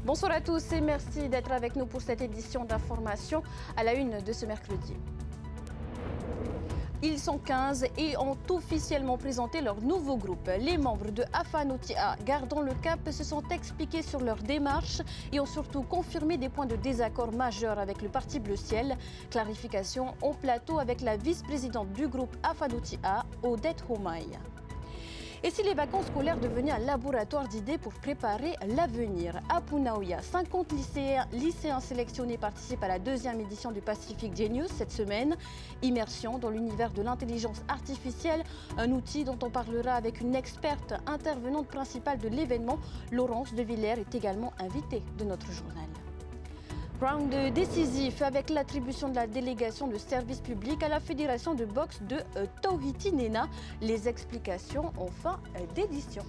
Bonsoir à tous et merci d'être avec nous pour cette édition d'information à la une de ce mercredi. Ils sont 15 et ont officiellement présenté leur nouveau groupe. Les membres de Afanotia, gardant le cap, se sont expliqués sur leur démarche et ont surtout confirmé des points de désaccord majeurs avec le Parti Bleu Ciel. Clarification en plateau avec la vice-présidente du groupe Afanotia, Odette Homaï. Et si les vacances scolaires devenaient un laboratoire d'idées pour préparer l'avenir? À Punaouia, 50 lycéens sélectionnés participent à la deuxième édition du Pacific Genius cette semaine. Immersion dans l'univers de l'intelligence artificielle, un outil dont on parlera avec une experte intervenante principale de l'événement. Laurence de Villers est également invitée de notre journal. Round décisif avec l'attribution de la délégation de service public à la fédération de boxe de Tauhiti Nena. Les explications en fin d'édition.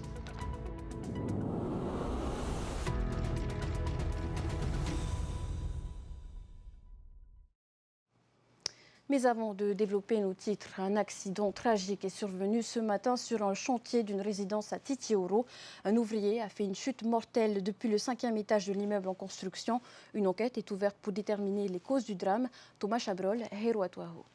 Mais avant de développer nos titres, un accident tragique est survenu ce matin sur un chantier d'une résidence à Titioro. Un ouvrier a fait une chute mortelle depuis le 5e étage de l'immeuble en construction. Une enquête est ouverte pour déterminer les causes du drame. Thomas Chabrol, Héroatoaho.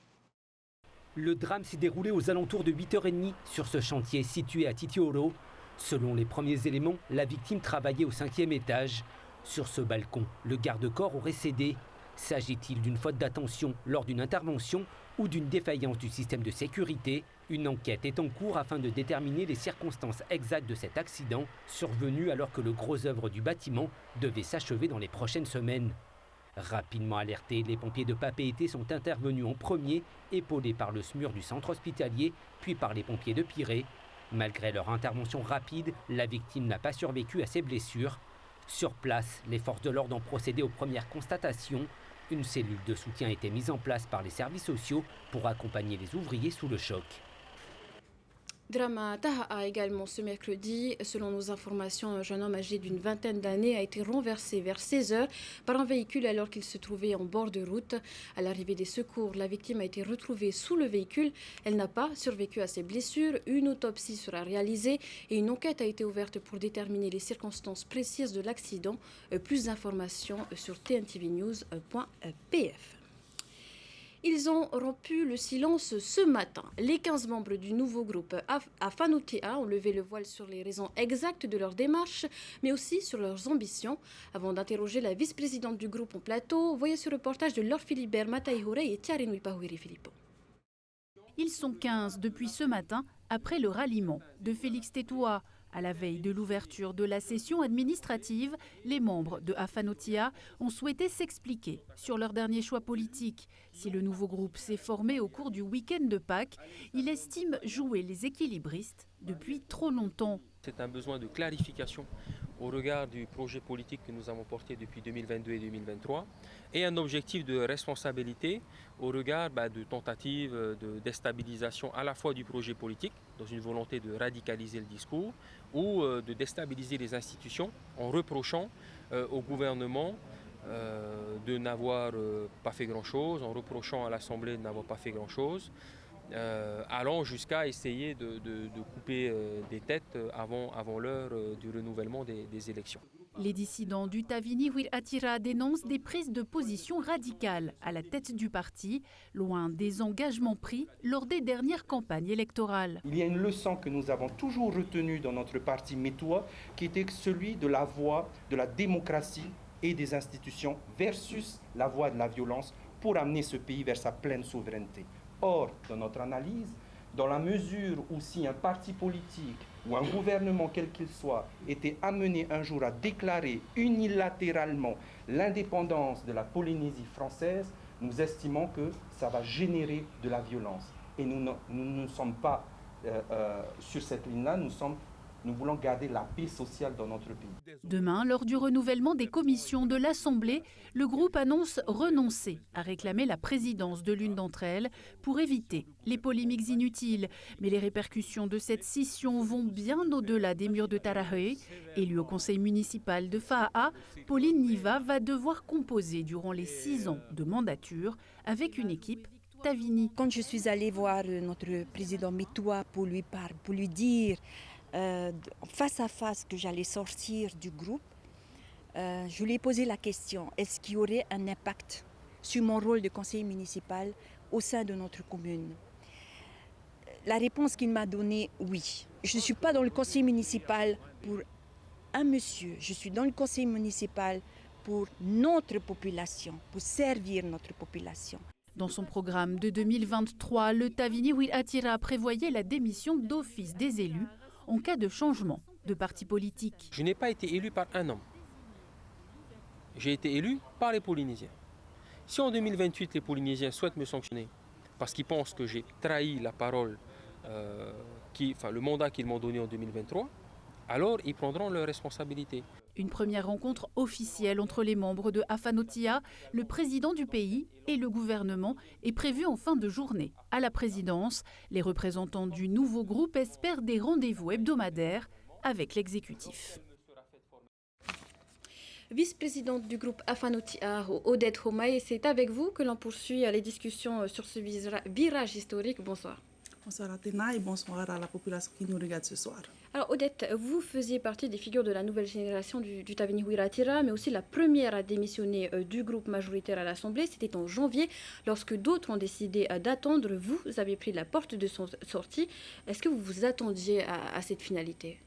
Le drame s'est déroulé aux alentours de 8h30 sur ce chantier situé à Titioro. Selon les premiers éléments, la victime travaillait au 5e étage. Sur ce balcon, le garde-corps aurait cédé. S'agit-il d'une faute d'attention lors d'une intervention ou d'une défaillance du système de sécurité? Une enquête est en cours afin de déterminer les circonstances exactes de cet accident survenu alors que le gros œuvre du bâtiment devait s'achever dans les prochaines semaines. Rapidement alertés, les pompiers de Papeete sont intervenus en premier, épaulés par le SMUR du centre hospitalier, puis par les pompiers de Pirée. Malgré leur intervention rapide, la victime n'a pas survécu à ses blessures. Sur place, les forces de l'ordre ont procédé aux premières constatations. Une cellule de soutien a été mise en place par les services sociaux pour accompagner les ouvriers sous le choc. Drame à Taha'a également ce mercredi. Selon nos informations, un jeune homme âgé d'une vingtaine d'années a été renversé vers 16h par un véhicule alors qu'il se trouvait en bord de route. À l'arrivée des secours, la victime a été retrouvée sous le véhicule. Elle n'a pas survécu à ses blessures. Une autopsie sera réalisée et une enquête a été ouverte pour déterminer les circonstances précises de l'accident. Plus d'informations sur tntvnews.pf. Ils ont rompu le silence ce matin. Les 15 membres du nouveau groupe Afanotia ont levé le voile sur les raisons exactes de leur démarche, mais aussi sur leurs ambitions. Avant d'interroger la vice-présidente du groupe en plateau, voyez ce reportage de Laure Philibert Mataihore et Tiarenui Pahuiri Filippo. Ils sont 15 depuis ce matin, après le ralliement de Félix Tétoua. À la veille de l'ouverture de la session administrative, les membres de Afanotia ont souhaité s'expliquer sur leur dernier choix politique. Si le nouveau groupe s'est formé au cours du week-end de Pâques, il estime jouer les équilibristes depuis trop longtemps. C'est un besoin de clarification au regard du projet politique que nous avons porté depuis 2022 et 2023 et un objectif de responsabilité au regard de tentatives de déstabilisation à la fois du projet politique, dans une volonté de radicaliser le discours, ou de déstabiliser les institutions en reprochant au gouvernement de n'avoir pas fait grand-chose, en reprochant à l'Assemblée de n'avoir pas fait grand-chose, allant jusqu'à essayer de couper des têtes avant l'heure du renouvellement des élections. Les dissidents du Tavini Atira dénoncent des prises de position radicales à la tête du parti, loin des engagements pris lors des dernières campagnes électorales. Il y a une leçon que nous avons toujours retenue dans notre parti Métoua, qui était celui de la voie de la démocratie et des institutions versus la voie de la violence pour amener ce pays vers sa pleine souveraineté. Or, dans notre analyse, dans la mesure où si un parti politique ou un gouvernement quel qu'il soit était amené un jour à déclarer unilatéralement l'indépendance de la Polynésie française, nous estimons que ça va générer de la violence. Et nous ne sommes pas sur cette ligne-là, nous voulons garder la paix sociale dans notre pays. Demain, lors du renouvellement des commissions de l'Assemblée, le groupe annonce renoncer à réclamer la présidence de l'une d'entre elles pour éviter les polémiques inutiles. Mais les répercussions de cette scission vont bien au-delà des murs de Tarahe. Élue au conseil municipal de Fa'a, Pauline Niva va devoir composer durant les 6 ans de mandature avec une équipe Tavini. Quand je suis allée voir notre président Métoua pour lui dire face à face que j'allais sortir du groupe, Je lui ai posé la question, est-ce qu'il y aurait un impact sur mon rôle de conseiller municipal au sein de notre commune? La réponse qu'il m'a donnée, oui. Je ne suis pas dans le conseil municipal pour un monsieur, je suis dans le conseil municipal pour notre population, pour servir notre population. Dans son programme de 2023, le Tavini Ouiratira prévoyait la démission d'office des élus en cas de changement de parti politique. Je n'ai pas été élu par un homme. J'ai été élu par les Polynésiens. Si en 2028 les Polynésiens souhaitent me sanctionner parce qu'ils pensent que j'ai trahi la parole, le mandat qu'ils m'ont donné en 2023, alors ils prendront leurs responsabilités. Une première rencontre officielle entre les membres de Afanotia, le président du pays et le gouvernement est prévue en fin de journée. À la présidence, les représentants du nouveau groupe espèrent des rendez-vous hebdomadaires avec l'exécutif. Vice-présidente du groupe Afanotia, Odette Homaï, c'est avec vous que l'on poursuit les discussions sur ce virage historique. Bonsoir. Bonsoir Athéna et bonsoir à la population qui nous regarde ce soir. Alors Odette, vous faisiez partie des figures de la nouvelle génération du Tavini Ouiratira, mais aussi la première à démissionner du groupe majoritaire à l'Assemblée. C'était en janvier, lorsque d'autres ont décidé d'attendre. Vous avez pris la porte de sortie. Est-ce que vous vous attendiez à cette finalité ?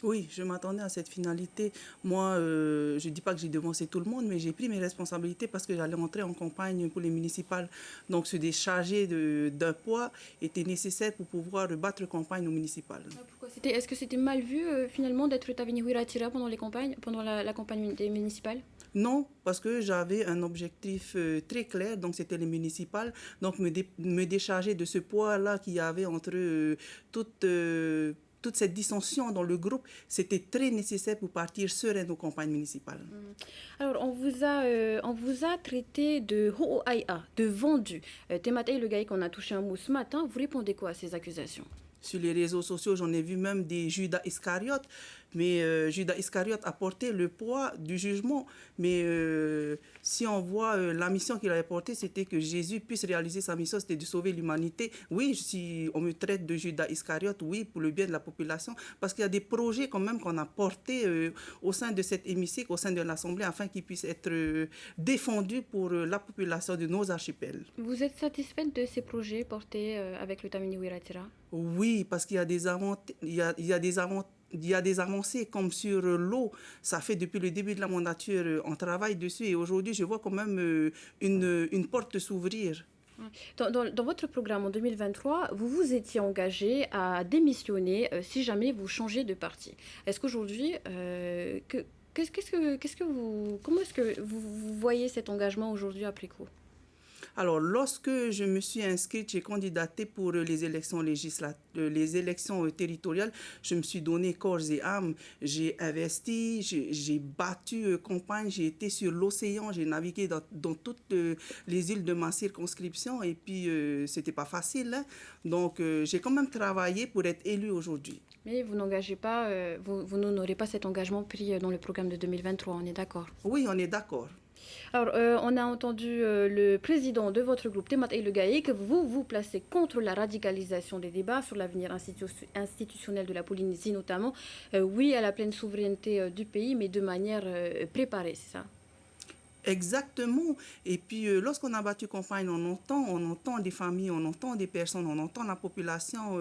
Oui, je m'attendais à cette finalité. Moi, je ne dis pas que j'ai devancé tout le monde, mais j'ai pris mes responsabilités parce que j'allais entrer en campagne pour les municipales. Donc, se décharger d'un poids était nécessaire pour pouvoir battre campagne aux municipales. Est-ce que c'était mal vu, finalement, d'être Tavini Ouiratira pendant la campagne des municipales ? Non, parce que j'avais un objectif très clair, donc c'était les municipales. Donc, me décharger de ce poids-là qu'il y avait entre toute cette dissension dans le groupe, c'était très nécessaire pour partir serein aux campagnes municipales. Alors, on vous a traité de ho'oaia, de vendu. Tematei, le gars qu'on a touché un mot ce matin, vous répondez quoi à ces accusations ? Sur les réseaux sociaux, j'en ai vu même des Judas Iscariotes, mais Judas Iscariote a porté le poids du jugement. Mais si on voit la mission qu'il avait portée, c'était que Jésus puisse réaliser sa mission, c'était de sauver l'humanité. Oui, si on me traite de Judas Iscariote, oui, pour le bien de la population, parce qu'il y a des projets quand même qu'on a portés au sein de cet hémicycle, au sein de l'Assemblée, afin qu'ils puissent être défendus pour la population de nos archipels. Vous êtes satisfaite de ces projets portés avec le Tavini Ouiratira ? Oui, parce qu'il y a des avancées comme sur l'eau. Ça fait depuis le début de la mandature, on travaille dessus et aujourd'hui, je vois quand même une porte s'ouvrir. Dans votre programme en 2023, vous vous étiez engagé à démissionner si jamais vous changez de parti. Est-ce qu'aujourd'hui, comment est-ce que vous voyez cet engagement aujourd'hui après coup ? Alors, lorsque je me suis inscrite, j'ai candidaté pour les élections les élections territoriales. Je me suis donné corps et âme. J'ai investi, j'ai battu campagne, j'ai été sur l'océan, j'ai navigué dans toutes les îles de ma circonscription et puis c'était pas facile. Hein. Donc, j'ai quand même travaillé pour être élue aujourd'hui. Mais vous n'engagez pas, vous n'honorez pas cet engagement pris dans le programme de 2023, on est d'accord ? Oui, on est d'accord. Alors, on a entendu le président de votre groupe, Tematei Le Gaye, que vous vous placez contre la radicalisation des débats sur l'avenir institutionnel de la Polynésie, notamment. Oui à la pleine souveraineté du pays, mais de manière préparée, c'est ça ? Exactement. Et puis, lorsqu'on a battu campagne, on entend des familles, on entend des personnes, on entend la population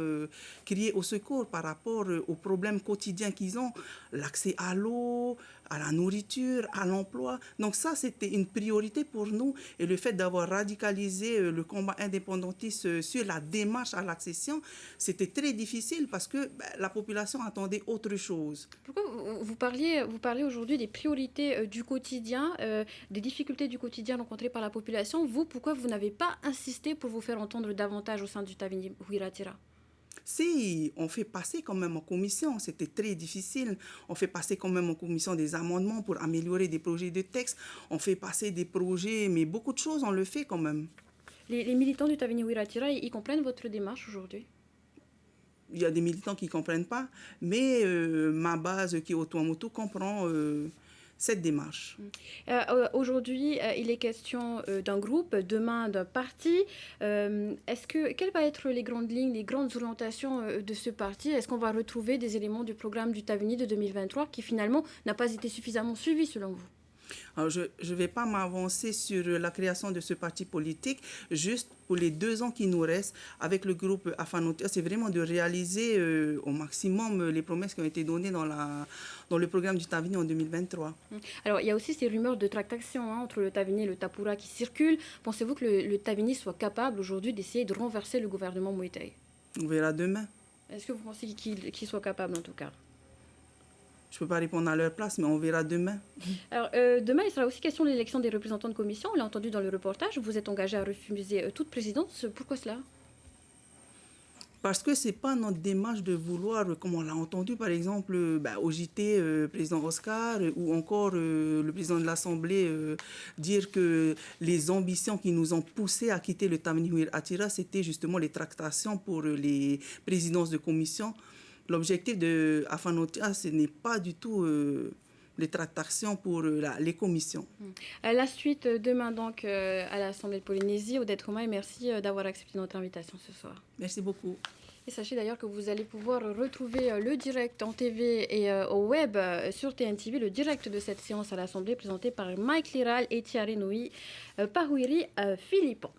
crier au secours par rapport aux problèmes quotidiens qu'ils ont, l'accès à l'eau, à la nourriture, à l'emploi. Donc ça, c'était une priorité pour nous. Et le fait d'avoir radicalisé le combat indépendantiste sur la démarche à l'accession, c'était très difficile parce que la population attendait autre chose. Pourquoi vous parlez aujourd'hui des priorités du quotidien, des difficultés du quotidien rencontrées par la population. Vous, pourquoi vous n'avez pas insisté pour vous faire entendre davantage au sein du Tavini Ouiratira ? Si, on fait passer quand même en commission, c'était très difficile. On fait passer quand même en commission des amendements pour améliorer des projets de texte. On fait passer des projets, mais beaucoup de choses, on le fait quand même. Les militants du Tavini Ouiratira, ils comprennent votre démarche aujourd'hui ? Il y a des militants qui ne comprennent pas, mais ma base qui est au Tuamotu comprend cette démarche. Aujourd'hui, il est question d'un groupe, demain d'un parti. Quelles vont être les grandes lignes, les grandes orientations de ce parti? Est-ce qu'on va retrouver des éléments du programme du Tavini de 2023 qui finalement n'a pas été suffisamment suivi selon vous? Alors, je ne vais pas m'avancer sur la création de ce parti politique, juste pour les 2 ans qui nous restent avec le groupe Afanotia, c'est vraiment de réaliser au maximum les promesses qui ont été données dans le programme du Tavini en 2023. Alors, il y a aussi ces rumeurs de tractation entre le Tavini et le Tapura qui circulent. Pensez-vous que le Tavini soit capable aujourd'hui d'essayer de renverser le gouvernement Moïtaï? On verra demain. Est-ce que vous pensez qu'il soit capable en tout cas? Je ne peux pas répondre à leur place, mais on verra demain. Alors, demain, il sera aussi question de l'élection des représentants de commission. On l'a entendu dans le reportage. Vous êtes engagé à refuser toute présidence. Pourquoi cela? Parce que ce n'est pas notre démarche de vouloir, comme on l'a entendu par exemple au JT, président Oscar, ou encore le président de l'Assemblée dire que les ambitions qui nous ont poussés à quitter le Tavini Huir Atira, c'était justement les tractations pour les présidences de commission. L'objectif de Afanotia, ce n'est pas du tout les tractations pour les commissions. La suite demain donc à l'Assemblée de Polynésie. Odette Roumaille, merci d'avoir accepté notre invitation ce soir. Merci beaucoup. Et sachez d'ailleurs que vous allez pouvoir retrouver le direct en TV et au web sur TNTV, le direct de cette séance à l'Assemblée présenté par Mike Liral et Thierry Nouy, Pahuiri Philippon.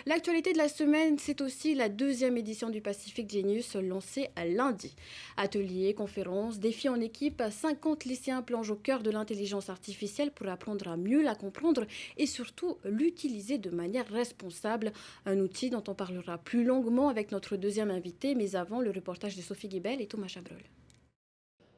L'actualité de la semaine, c'est aussi la 2e édition du Pacific Genius lancée lundi. Ateliers, conférences, défis en équipe, 50 lycéens plongent au cœur de l'intelligence artificielle pour apprendre à mieux la comprendre et surtout l'utiliser de manière responsable. Un outil dont on parlera plus longuement avec notre 2e invité, mais avant le reportage de Sophie Guibel et Thomas Chabrol.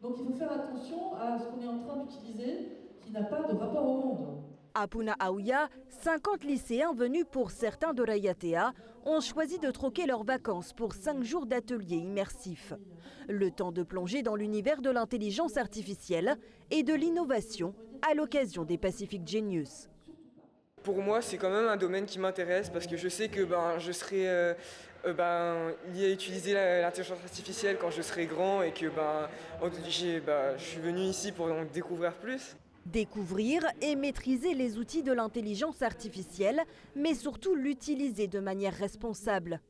Donc il faut faire attention à ce qu'on est en train d'utiliser qui n'a pas de rapport au monde. À Puna Aouya, 50 lycéens venus pour certains de Rayatea ont choisi de troquer leurs vacances pour 5 jours d'ateliers immersifs. Le temps de plonger dans l'univers de l'intelligence artificielle et de l'innovation à l'occasion des Pacific Genius. Pour moi, c'est quand même un domaine qui m'intéresse parce que je sais que je serai lié à utiliser l'intelligence artificielle quand je serai grand et que je suis venu ici pour en découvrir plus. Découvrir et maîtriser les outils de l'intelligence artificielle, mais surtout l'utiliser de manière responsable.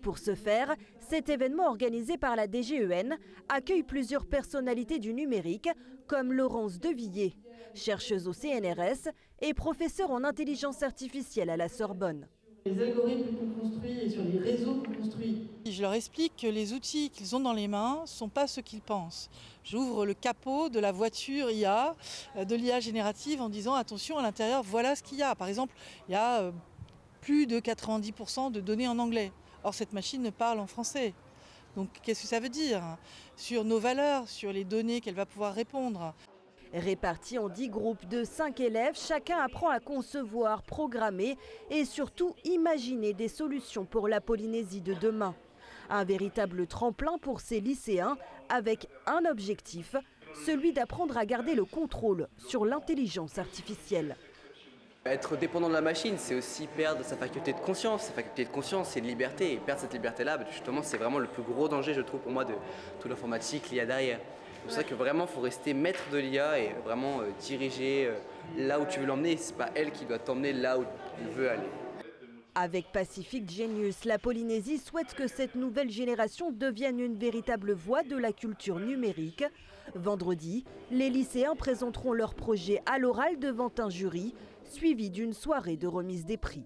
Pour ce faire, cet événement organisé par la DGEN accueille plusieurs personnalités du numérique, comme Laurence Devilliers, chercheuse au CNRS et professeure en intelligence artificielle à la Sorbonne. Les algorithmes qu'on construit et sur les réseaux qu'on construit. Je leur explique que les outils qu'ils ont dans les mains ne sont pas ce qu'ils pensent. J'ouvre le capot de la voiture IA, de l'IA générative en disant attention à l'intérieur, voilà ce qu'il y a. Par exemple, il y a plus de 90% de données en anglais. Or cette machine ne parle en français. Donc qu'est-ce que ça veut dire sur nos valeurs, sur les données qu'elle va pouvoir répondre? Répartis en 10 groupes de 5 élèves, chacun apprend à concevoir, programmer et surtout imaginer des solutions pour la Polynésie de demain. Un véritable tremplin pour ces lycéens avec un objectif, celui d'apprendre à garder le contrôle sur l'intelligence artificielle. Être dépendant de la machine, c'est aussi perdre sa faculté de conscience. Sa faculté de conscience, c'est une liberté. Et perdre cette liberté-là, justement, c'est vraiment le plus gros danger, je trouve, pour moi, de toute l'informatique, l'IA derrière. C'est pour ça que vraiment, il faut rester maître de l'IA et vraiment diriger là où tu veux l'emmener. Ce n'est pas elle qui doit t'emmener là où tu veux aller. Avec Pacific Genius, la Polynésie souhaite que cette nouvelle génération devienne une véritable voix de la culture numérique. Vendredi, les lycéens présenteront leur projet à l'oral devant un jury, suivi d'une soirée de remise des prix.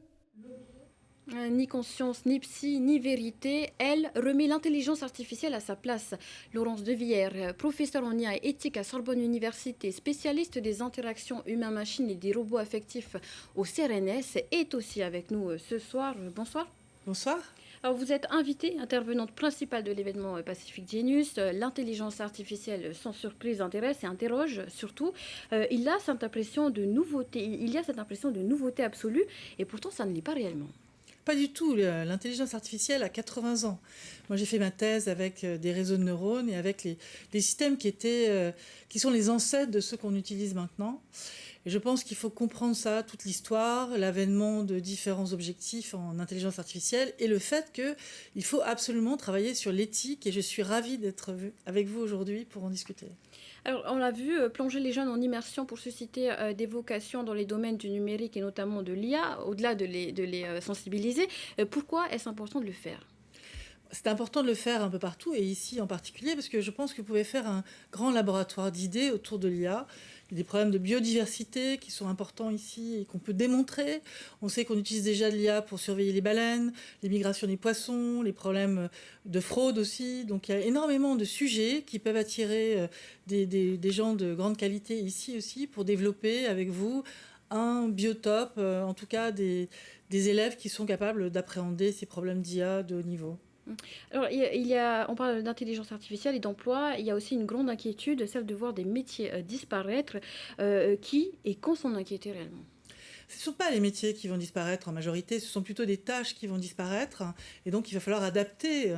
Ni conscience, ni psy, ni vérité, elle remet l'intelligence artificielle à sa place. Laurence Devilliers, professeure en IA et éthique à Sorbonne Université, spécialiste des interactions humains-machines et des robots affectifs au CRNS, est aussi avec nous ce soir. Bonsoir. Bonsoir. Alors vous êtes invitée, intervenante principale de l'événement Pacific Genius. L'intelligence artificielle, sans surprise, intéresse et interroge surtout. Il y a cette impression de nouveauté absolue, et pourtant ça ne l'est pas réellement. Pas du tout. L'intelligence artificielle a 80 ans. Moi, j'ai fait ma thèse avec des réseaux de neurones et avec les systèmes qui sont les ancêtres de ceux qu'on utilise maintenant. Et je pense qu'il faut comprendre ça, toute l'histoire, l'avènement de différents objectifs en intelligence artificielle et le fait qu'il faut absolument travailler sur l'éthique. Et je suis ravie d'être avec vous aujourd'hui pour en discuter. Alors, on l'a vu, plonger les jeunes en immersion pour susciter des vocations dans les domaines du numérique et notamment de l'IA, au-delà de les sensibiliser. Pourquoi est-ce important de le faire ? C'est important de le faire un peu partout, et ici en particulier, parce que je pense que vous pouvez faire un grand laboratoire d'idées autour de l'IA. Il y a des problèmes de biodiversité qui sont importants ici et qu'on peut démontrer. On sait qu'on utilise déjà de l'IA pour surveiller les baleines, les migrations des poissons, les problèmes de fraude aussi. Donc il y a énormément de sujets qui peuvent attirer des gens de grande qualité ici aussi pour développer avec vous un biotope, en tout cas des élèves qui sont capables d'appréhender ces problèmes d'IA de haut niveau. Alors, on parle d'intelligence artificielle et d'emploi. Il y a aussi une grande inquiétude, celle de voir des métiers disparaître. Qui et quand s'en inquiéter réellement ? Ce ne sont pas les métiers qui vont disparaître en majorité, ce sont plutôt des tâches qui vont disparaître. Et donc, il va falloir adapter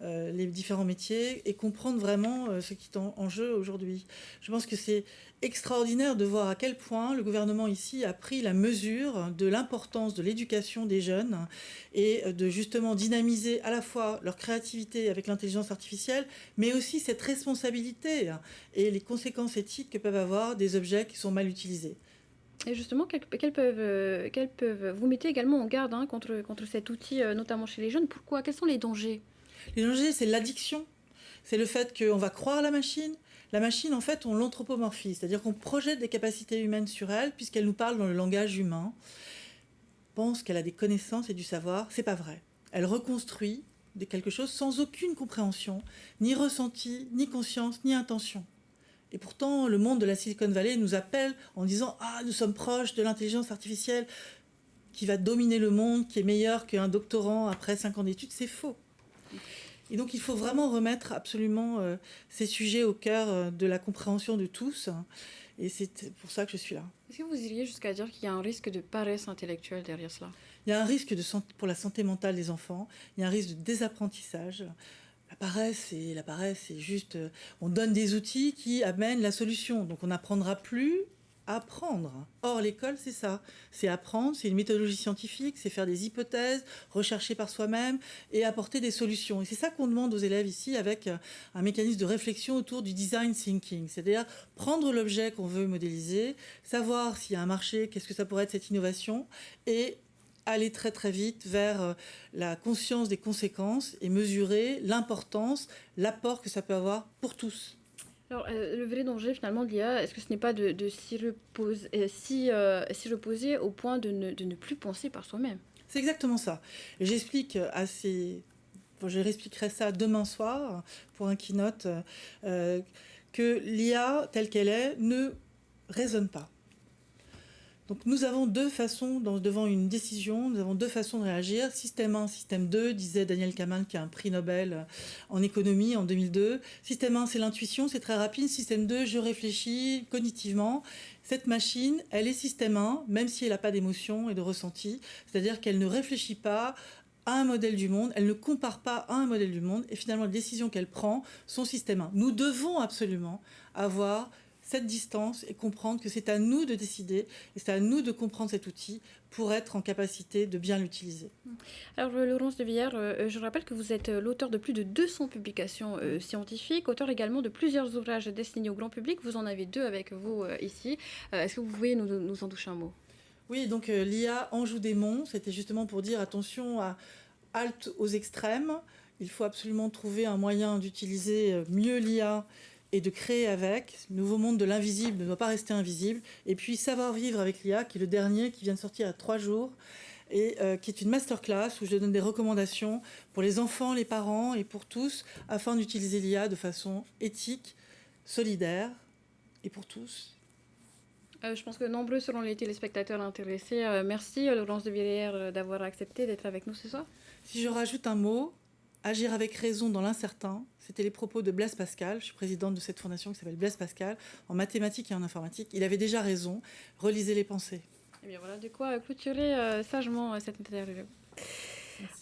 les différents métiers et comprendre vraiment ce qui est en jeu aujourd'hui. Je pense que c'est extraordinaire de voir à quel point le gouvernement ici a pris la mesure de l'importance de l'éducation des jeunes et de justement dynamiser à la fois leur créativité avec l'intelligence artificielle, mais aussi cette responsabilité et les conséquences éthiques que peuvent avoir des objets qui sont mal utilisés. Et justement, quels peuvent vous mettez également en garde contre cet outil, notamment chez les jeunes. Pourquoi ? Quels sont les dangers ? Les dangers, c'est l'addiction. C'est le fait qu'on va croire à la machine. La machine, en fait, on l'anthropomorphise, c'est-à-dire qu'on projette des capacités humaines sur elle, puisqu'elle nous parle dans le langage humain. Pense qu'elle a des connaissances et du savoir. C'est pas vrai. Elle reconstruit quelque chose sans aucune compréhension, ni ressenti, ni conscience, ni intention. Et pourtant, le monde de la Silicon Valley nous appelle en disant « Ah, nous sommes proches de l'intelligence artificielle qui va dominer le monde, qui est meilleure qu'un doctorant après 5 ans d'études. » C'est faux. Et donc, il faut vraiment remettre absolument ces sujets au cœur de la compréhension de tous. Et c'est pour ça que je suis là. Est-ce que vous iriez jusqu'à dire qu'il y a un risque de paresse intellectuelle derrière cela ? Il y a un risque pour la santé mentale des enfants. Il y a un risque de désapprentissage. La paresse, c'est juste... on donne des outils qui amènent la solution. Donc, on n'apprendra plus à apprendre. Or, l'école, c'est ça. C'est apprendre, c'est une méthodologie scientifique, c'est faire des hypothèses, rechercher par soi-même et apporter des solutions. Et c'est ça qu'on demande aux élèves ici avec un mécanisme de réflexion autour du design thinking. C'est-à-dire prendre l'objet qu'on veut modéliser, savoir s'il y a un marché, qu'est-ce que ça pourrait être cette innovation, et aller très très vite vers la conscience des conséquences et mesurer l'importance, l'apport que ça peut avoir pour tous. Alors, le vrai danger finalement de l'IA, est-ce que ce n'est pas de s'y reposer au point de ne plus penser par soi-même ? C'est exactement ça. Je réexpliquerai ça demain soir pour un keynote, que l'IA telle qu'elle est ne raisonne pas. Donc nous avons deux façons, devant une décision, nous avons deux façons de réagir. Système 1, système 2, disait Daniel Kahneman, qui a un prix Nobel en économie en 2002. Système 1, c'est l'intuition, c'est très rapide. Système 2, je réfléchis cognitivement. Cette machine, elle est système 1, même si elle n'a pas d'émotion et de ressenti. C'est-à-dire qu'elle ne réfléchit pas à un modèle du monde, elle ne compare pas à un modèle du monde. Et finalement, les décisions qu'elle prend sont système 1. Nous devons absolument avoir cette distance et comprendre que c'est à nous de décider et c'est à nous de comprendre cet outil pour être en capacité de bien l'utiliser. Alors Laurence de Villers, je rappelle que vous êtes l'auteur de plus de 200 publications scientifiques, auteur également de plusieurs ouvrages destinés au grand public. Vous en avez 2 avec vous ici. Est-ce que vous pouvez nous en toucher un mot ? Oui, donc l'IA Anjou-Démon, c'était justement pour dire attention à halte aux extrêmes. Il faut absolument trouver un moyen d'utiliser mieux l'IA et de créer avec. Le nouveau monde de l'invisible ne doit pas rester invisible. Et puis Savoir vivre avec l'IA, qui est le dernier, qui vient de sortir il y a 3 jours, et qui est une masterclass où je donne des recommandations pour les enfants, les parents et pour tous, afin d'utiliser l'IA de façon éthique, solidaire et pour tous. Je pense que nombreux seront les téléspectateurs intéressés. Merci Laurence de Villers d'avoir accepté d'être avec nous ce soir. Si je rajoute un mot, agir avec raison dans l'incertain, c'était les propos de Blaise Pascal. Je suis présidente de cette fondation qui s'appelle Blaise Pascal, en mathématiques et en informatique. Il avait déjà raison. Relisez les pensées. Et bien voilà, de quoi clôturer sagement cette interview.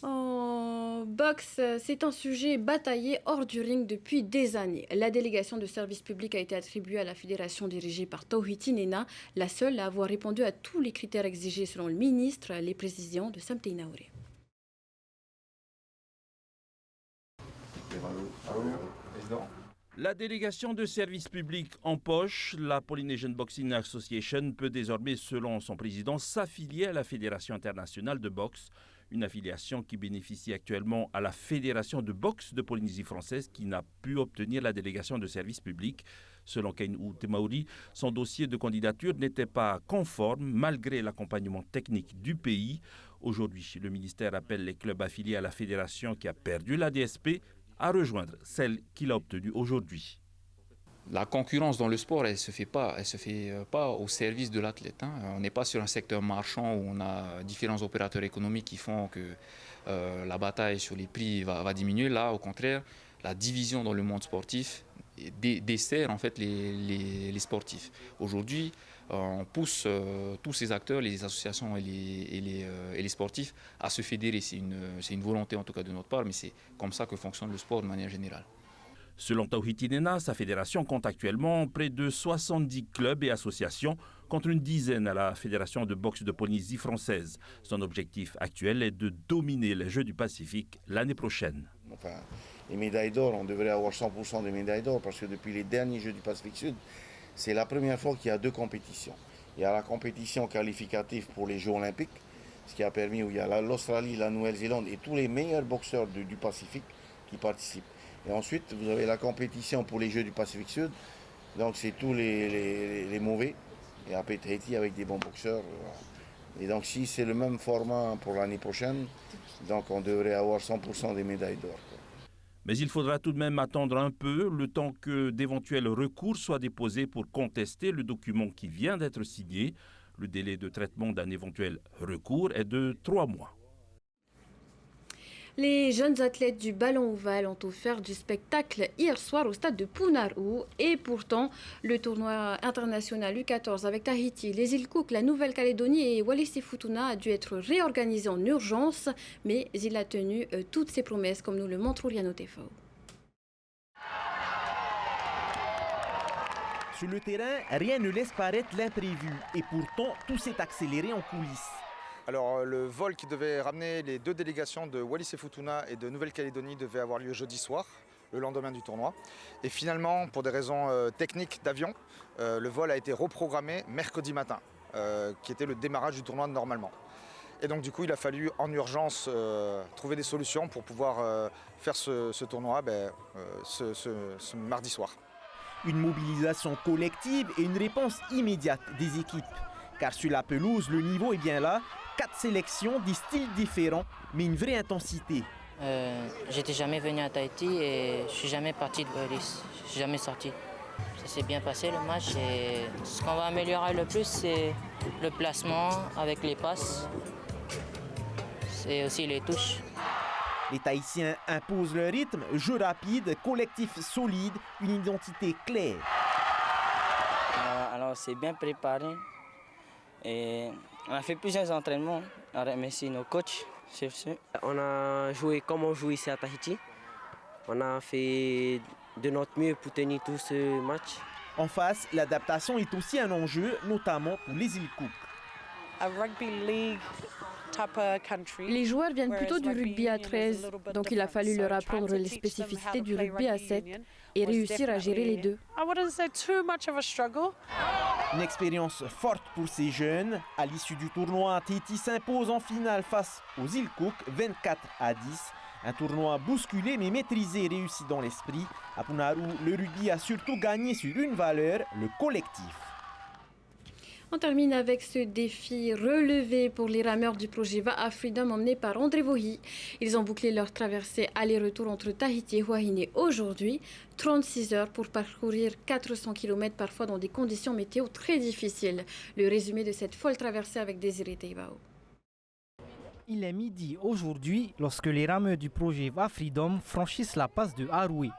En boxe, c'est un sujet bataillé hors du ring depuis des années. La délégation de service public a été attribuée à la fédération dirigée par Tawhiti Nena, la seule à avoir répondu à tous les critères exigés selon le ministre, les précisions de Samtei Naouré. La délégation de service public en poche, la Polynesian Boxing Association peut désormais, selon son président, s'affilier à la Fédération internationale de boxe, une affiliation qui bénéficie actuellement à la Fédération de boxe de Polynésie française qui n'a pu obtenir la délégation de service public. Selon Kain'u Temauri, son dossier de candidature n'était pas conforme malgré l'accompagnement technique du pays. Aujourd'hui, le ministère appelle les clubs affiliés à la fédération qui a perdu la DSP à rejoindre celle qu'il a obtenue aujourd'hui. La concurrence dans le sport, elle se fait pas au service de l'athlète. On n'est pas sur un secteur marchand où on a différents opérateurs économiques qui font que la bataille sur les prix va diminuer. Là, au contraire, la division dans le monde sportif dessert en fait les sportifs. Aujourd'hui, on pousse tous ces acteurs, les associations et les sportifs à se fédérer. C'est une volonté en tout cas de notre part, mais c'est comme ça que fonctionne le sport de manière générale. Selon Tawhiti Nena, sa fédération compte actuellement près de 70 clubs et associations contre une dizaine à la Fédération de boxe de Polynésie française. Son objectif actuel est de dominer les Jeux du Pacifique l'année prochaine. Enfin, les médailles d'or, on devrait avoir 100% des médailles d'or parce que depuis les derniers Jeux du Pacifique Sud, c'est la première fois qu'il y a deux compétitions. Il y a la compétition qualificative pour les Jeux olympiques, ce qui a permis où il y a l'Australie, la Nouvelle-Zélande et tous les meilleurs boxeurs du Pacifique qui participent. Et ensuite, vous avez la compétition pour les Jeux du Pacifique Sud, donc c'est tous les mauvais, et après Tahiti avec des bons boxeurs. Et donc si c'est le même format pour l'année prochaine, donc on devrait avoir 100% des médailles d'or. Mais il faudra tout de même attendre un peu, le temps que d'éventuels recours soient déposés pour contester le document qui vient d'être signé. Le délai de traitement d'un éventuel recours est de 3 mois. Les jeunes athlètes du ballon ovale ont offert du spectacle hier soir au stade de Punaru. Et pourtant, le tournoi international U14 avec Tahiti, les îles Cook, la Nouvelle-Calédonie et Wallis et Futuna a dû être réorganisé en urgence. Mais il a tenu toutes ses promesses, comme nous le montre Oriano Tefao. Sur le terrain, rien ne laisse paraître l'imprévu. Et pourtant, tout s'est accéléré en coulisses. Alors le vol qui devait ramener les deux délégations de Wallis et Futuna et de Nouvelle-Calédonie devait avoir lieu jeudi soir, le lendemain du tournoi. Et finalement, pour des raisons techniques d'avion, le vol a été reprogrammé mercredi matin, qui était le démarrage du tournoi normalement. Et donc du coup, il a fallu en urgence trouver des solutions pour pouvoir faire ce tournoi ce mardi soir. Une mobilisation collective et une réponse immédiate des équipes. Car sur la pelouse, le niveau est bien là. 4 sélections, des styles différents, mais une vraie intensité. J'étais jamais venu à Tahiti et je suis jamais parti de Wallis. Je suis jamais sorti. Ça s'est bien passé le match et ce qu'on va améliorer le plus, c'est le placement avec les passes et aussi les touches. Les Tahitiens imposent leur rythme, jeu rapide, collectif solide, une identité claire. Alors c'est bien préparé et on a fait plusieurs entraînements. On remercie nos coachs sur ce. On a joué comme on joue ici à Tahiti. On a fait de notre mieux pour tenir tout ce match. En face, l'adaptation est aussi un enjeu, notamment pour les îles Cook. Les joueurs viennent plutôt du rugby à 13, donc il a fallu leur apprendre les spécificités du rugby à 7 et réussir à gérer les deux. Une expérience forte pour ces jeunes. À l'issue du tournoi, Tahiti s'impose en finale face aux îles Cook, 24-10. Un tournoi bousculé mais maîtrisé et réussi dans l'esprit. À Punaru, le rugby a surtout gagné sur une valeur, le collectif. On termine avec ce défi relevé pour les rameurs du projet Va Freedom emmené par André Vohi. Ils ont bouclé leur traversée aller-retour entre Tahiti et Huahine aujourd'hui. 36 heures pour parcourir 400 km parfois dans des conditions météo très difficiles. Le résumé de cette folle traversée avec Désiré Teibao. Il est midi aujourd'hui lorsque les rameurs du projet Va Freedom franchissent la passe de Haroué.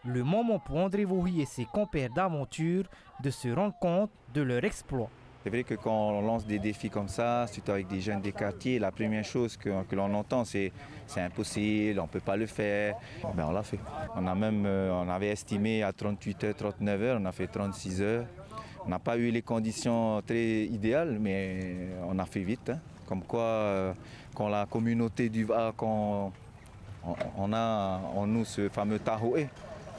Le moment pour André Vohi et ses compères d'aventure de se rendre compte de leur exploit. C'est vrai que quand on lance des défis comme ça, surtout avec des jeunes des quartiers, la première chose que l'on entend, c'est impossible, on ne peut pas le faire. Ben, on l'a fait. On avait estimé à 38 heures, 39 heures, on a fait 36 heures. On n'a pas eu les conditions très idéales, mais on a fait vite. Hein. Comme quoi, quand la communauté du VA, quand on a en nous ce fameux Tahoe,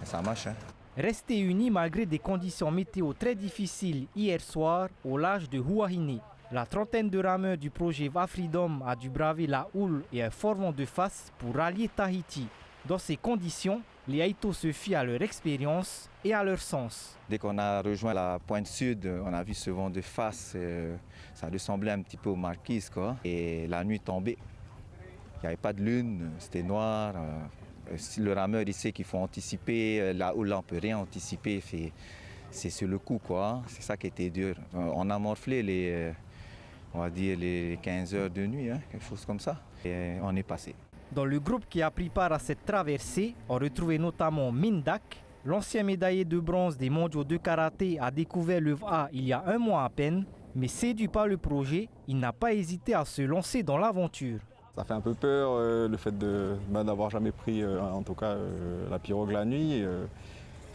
ça marche. Hein. Restés unis malgré des conditions météo très difficiles hier soir au large de Huahine. La trentaine de rameurs du projet VA-Freedom a dû braver la houle et un fort vent de face pour rallier Tahiti. Dans ces conditions, les Haïtos se fient à leur expérience et à leur sens. Dès qu'on a rejoint la pointe sud, on a vu ce vent de face. Ça ressemblait un petit peu aux marquises, quoi. Et la nuit tombait. Il n'y avait pas de lune, c'était noir. Si le rameur il sait qu'il faut anticiper, là où on ne peut rien anticiper, c'est sur le coup, quoi. C'est ça qui était dur. On a morflé les 15 heures de nuit, hein, quelque chose comme ça. Et on est passé. Dans le groupe qui a pris part à cette traversée, on retrouvait notamment Mindak. L'ancien médaillé de bronze des mondiaux de karaté a découvert le VA il y a un mois à peine, mais séduit par le projet, il n'a pas hésité à se lancer dans l'aventure. Ça fait un peu peur le fait d'avoir jamais pris en tout cas la pirogue la nuit.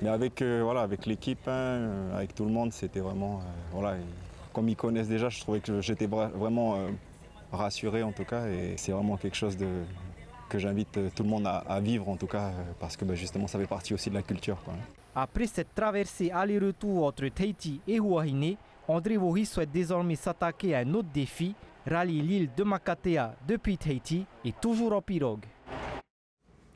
Mais avec l'équipe, avec tout le monde, c'était vraiment... comme ils connaissent déjà, je trouvais que j'étais vraiment rassuré en tout cas. Et c'est vraiment quelque chose que j'invite tout le monde à vivre en tout cas, parce que justement ça fait partie aussi de la culture, quoi. Après cette traversée aller-retour entre Tahiti et Huahine, André Vohi souhaite désormais s'attaquer à un autre défi, rallier l'île de Makatea depuis Tahiti et toujours en pirogue.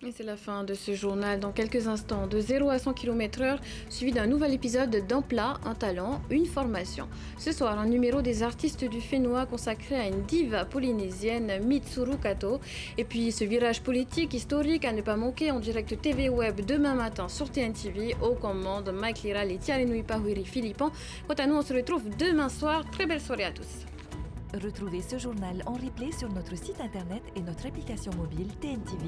Et c'est la fin de ce journal. Dans quelques instants, de 0 à 100 km/h, suivi d'un nouvel épisode d'Un plat, un talent, une formation. Ce soir, un numéro des artistes du Fénois consacré à une diva polynésienne, Mitsuru Kato. Et puis ce virage politique historique à ne pas manquer en direct TV Web demain matin sur TNTV, aux commandes Mike Liral et Tiarenui Pahuiri Philippon. Quant à nous, on se retrouve demain soir. Très belle soirée à tous. Retrouvez ce journal en replay sur notre site internet et notre application mobile TNTV.